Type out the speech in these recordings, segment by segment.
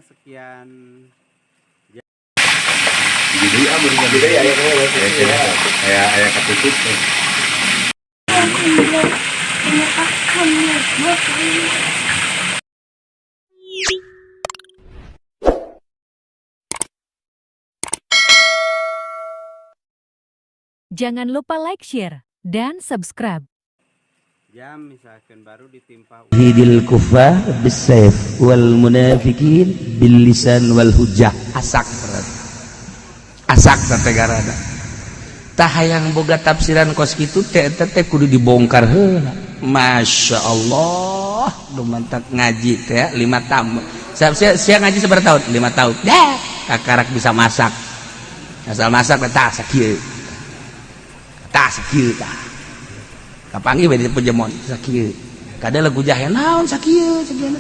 sekian. Jadi ayah ketutup. Jangan lupa like, share, dan subscribe. Jam misalkan baru ditimpa hidil kufar bisayf wal munafikin bil lisan wal hujjah. Asak berarti asak sategarana tah hayang boga tafsiran kos kitu teh kudu dibongkar heula. Masya Allah dumantak ngaji teh 5 tahun sia ngaji seberapa tahun 5 tahun dah kakarak bisa masak asal masak tah sakieu tah kapangi bade pejemon sakieu kada lagu jahe naon sakieu tuh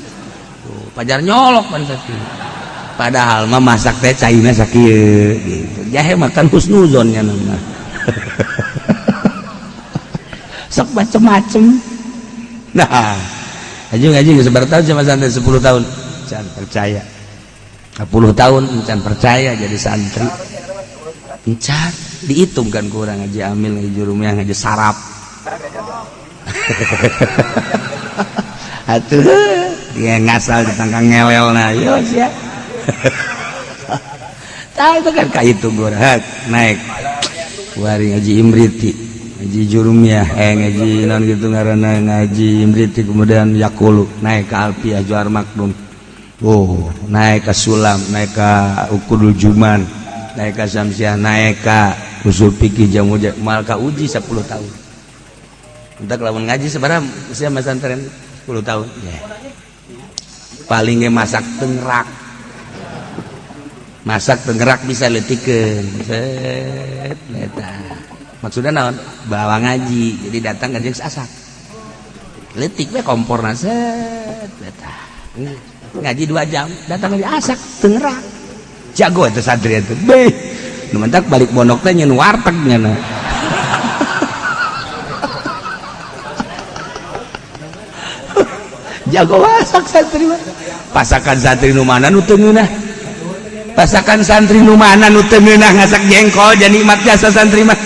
pajar nyolok pan sakieu padahal mah masak teh caina sakieu gitu jahe makan husnuzon nya nama sok macem-macem. Nah ngaji seberapa tahun sama santri 10 tahun can percaya 10 tahun can percaya jadi santri encan dihitung kan kurang ngaji amil ngaji jurumiyah ngaji sarap atuh dia ngasal di tangkang ngewel na yo sia tah itu kan kaitu gorak naik wari ngaji imriti ngaji jurumiyah ngaji non gitu ngaranna ngaji imriti kemudian yakulu naik ke alfiyah juar makdum naik ke sulam naik ke ukudul juman naik ke samsiah naik ke usul fikih jamu mal ka uji 10 tahun. Entah lamun ngaji sebarang usia pesantren 10 tahun. Yeah. Paling masak tenggerak. Masak tenggerak bisa letikeun. Set eta. Maksudnya naon? Bawa ngaji. Jadi datang ngaji asak. Letik we komporna set eta. Ngaji 2 jam, datang ngaji asak tenggerak. Jago eta santri eta. Beh. Nu mentak balik pondok teh nyeun warteg nya. Jago masak santri mah. Pasakan santri nu mana nu teu ngeunah. Pasakan santri nu mana nu teu ngeunah ngasak jengkol jadi nikmat jasa santri mah.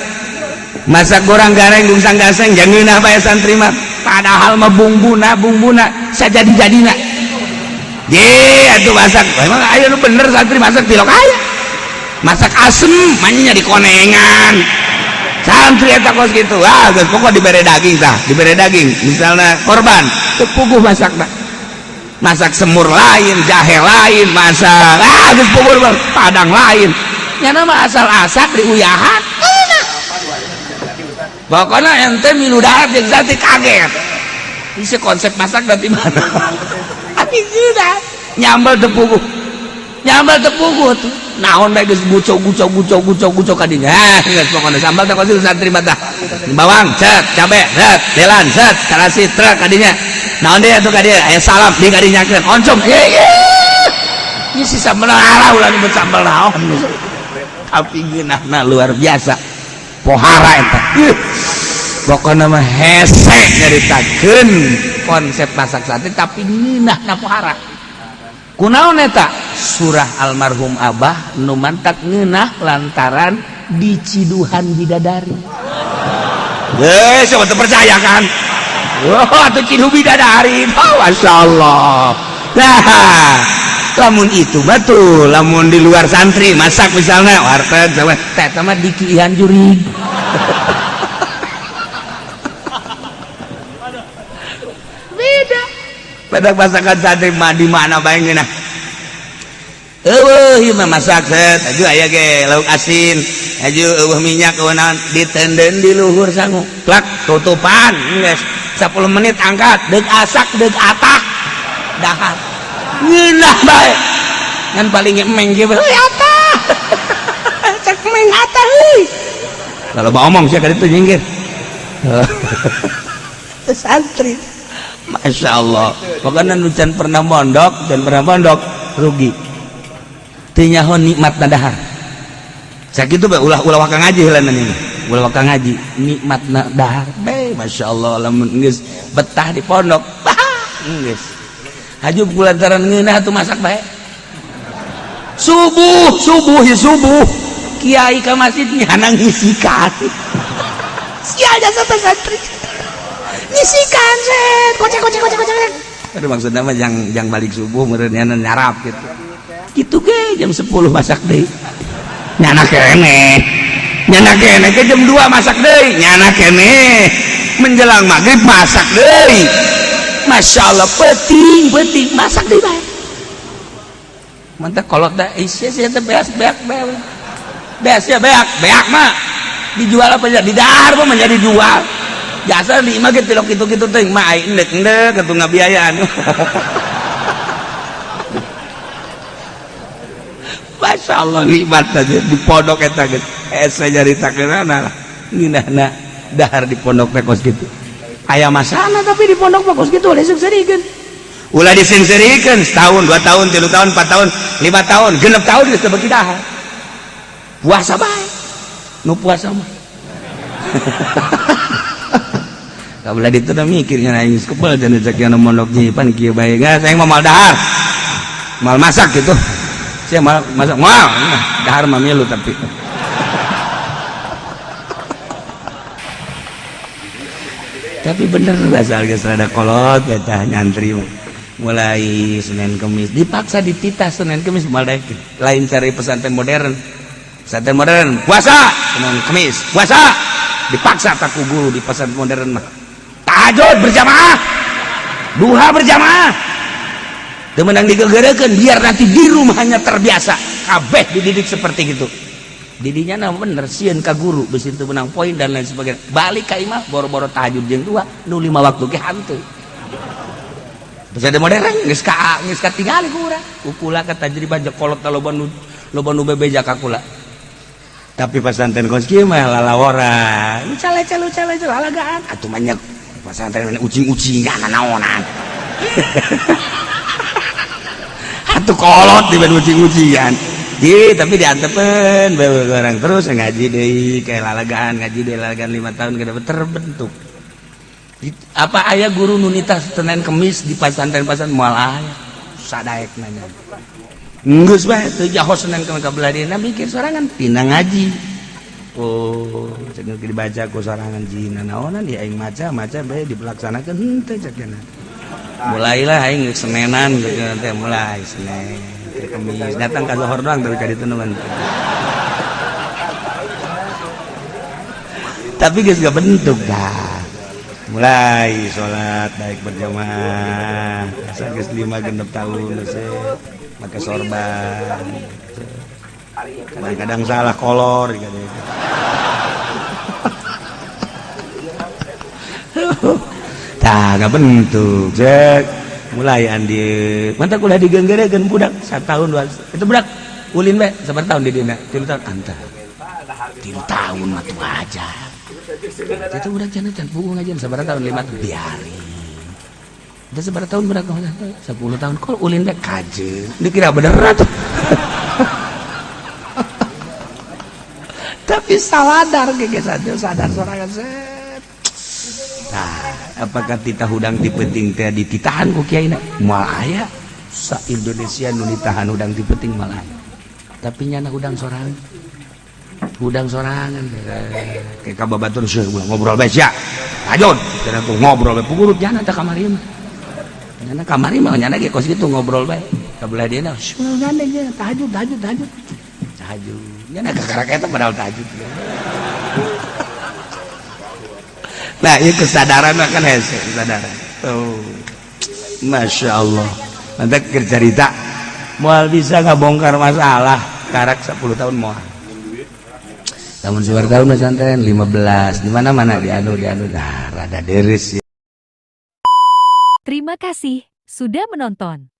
Masak goreng gareng gungsang gaseng jangan ngeunah bae santri mah. Padahal mah bungbuna sajadi-jadina. Ye atuh masak. Emang aya nu bener santri masak tilok aya. Masak asem manya di konengan. Santri eta kos gitu geus pokok dibere daging tah dibere daging misalnya korban teu puguh masakna masak semur lain jahe lain masak geus puguh padang lain nyana mah asal asak diuyahan pokokna ente milu dahar jeung santri kaget ieu konsep masak dari mana tapi sudah nyambel teu puguh tuh naon bae geus gucok kadinya geus pokona sambal teh kosil santri mah tah bawang cet cabe cet delan cet tarasi trek kadinya naon deui atuh kadieu aya salam di kadinyakeun oncom ieu si sambal arah ulah nyebut sambal naon tapi geunahna luar biasa pohara eta pokona mah hese nyaritakeun konsep masak santri tapi ngeunahna pohara kunaon eta surah almarhum abah nu mantak ngeunah lantaran diciduhan bidadari. Coba percaya kan? Wah, atuh cidu bidadari. Masyaallah. Nah, lamun itu betul, lamun di luar santri masak misalnya warteg sama teh mah dikieuhan jurig. Beda. Pada masakan santri mah di mana bae ngeunah? Ieu mah masak set aju aya ge lauk asin aju eueuh minyak eueuh ditenden di luhur sangu plak tutupan geus 10 menit angkat deuk asak deuk atah dahar ngeunah bae ngan paling emeng ge atah cek emeng atah euy kalau mau ngomong sia ka ditu nyinggir santri Masya Allah pokoknya nu can pernah mondok rugi tinyahon nikmat nadahar sakitu bae ulah wakang ngaji heulana nih ulah wakang ngaji nikmat nadahar bae Masya Allah lamun geus betah di pondok geus hajub kulantaran ngeunah atuh masak bae subuh kiai ke masjid nyana ngisikan sial jasa pesantren ngisikan set kocek aduh maksudnya mah yang balik subuh meureun nyarap gitu ge jam 10 masak deui nyana kene ke jam 2 masak deui nyana kene menjelang maghrib masak deui Masya Allah penting masak deui bae mantap kolot dah isi teh beas ya beak mah dijual apa aja di dahar mah menjadi jual jasa di imah gitu gitu teh mah aing endek atuh ngabiayaan Masya Allah nikmat aja di pondok eta geus esa nyaritakeunana nginahna dahar di pondok teh kos kitu aya masana tapi di pondok mah kos kitu udah seuseurikeun ulah disengserikeun setahun 2 tahun 3 tahun 4 tahun 5 tahun 6 tahun geus bagi dahar puasa bae nu puasa mah kabelah ditu da mikirnya aing geus kebal cenah cek yang mondok nyipan kieu bae geus aing mah mal dahar mal masak gitu sia mal masak moal dahar mah milu tapi bener asal geus rada kolot eta nyantri mulai Senin Kemis dipaksa dititah Senin Kemis mal daek lain cari pesantren modern puasa Senin Kemis puasa dipaksa tak guru di pesantren modern mah tahajud berjamaah duha berjamaah teu meunang digegerekeun biar nanti di rumahnya terbiasa kabeh dididik seperti gitu didinya na bener sieun ka guru geus teu menang poin dan lain sebagainya balik ka imah boro-boro tahajud jeung duha nu 5 waktu ge hanteu pesantren modern geus katingali ku urang ukula ka tajribah jekolot loba nu bebeja ka kula tapi pesantren kos kieu mah lalawora lucale-cale halagaan atuh mah nyek pesantren ucing-ucingan naonan atuh kolot di ucing-ucingan tapi diantepen bae orang terus ngaji deui kayak lalagaan ngaji deui lalagaan 5 tahun ke depan terbentuk apa aya guru nunita Senin Kemis di pesantren moal aya sadaek nanya geus bae teu jahos Senin Kemis kabelah dina mikir sorangan tina ngaji oh cenah dibaca ku sorangan jina naonan ya aing maca bae dipelaksanakeun henteu cenah mulailah aing Senenan teh mulai Senin Kemis datang ka Zohor doang tapi ka ditu tapi geus gak bentuk dah mulai sholat baik berjamaah asal geus 5-6 tahun pakai sorban kadang-kadang salah kolor tah gak bentuk cek mulai andi mantap kuliah digenggerekeun budak 1 tahun 2 itu budak ulin bae sabar tahun di dina 3 tahun anta 3 tahun mah tuh aja itu udah can pugu ngajian sabar tahun 5 biarin udah sabar tahun berapa 10 tahun kok ulin dek kaje dikira bener tuh tapi sadar sadar sorangan set nah apakah titah hudang dipeting teh dititahan ku kiai moal aya sa Indonesia nu ditahan hudang dipeting moal aya tapi nyana hudang sorangan kayak kababatur seuh ngobrol bae sia lanjut cenah tuh ngobrol bae pugurut nyana teh kamari mah nyana kamari mah nyana ge kos kitu ngobrol bae kabelah dieuna gandeng ge tahajud nyana gara-gara eta padahal tahajud nah ieu kesadaran mah kan hese kesadaran tuh Masya Allah nanti cerita moal bisa ngabongkar masalah karak 10 tahun moal tahun 10 tahun pesantren 15 di mana-mana di anu nah rada deres ya. Terima kasih sudah menonton.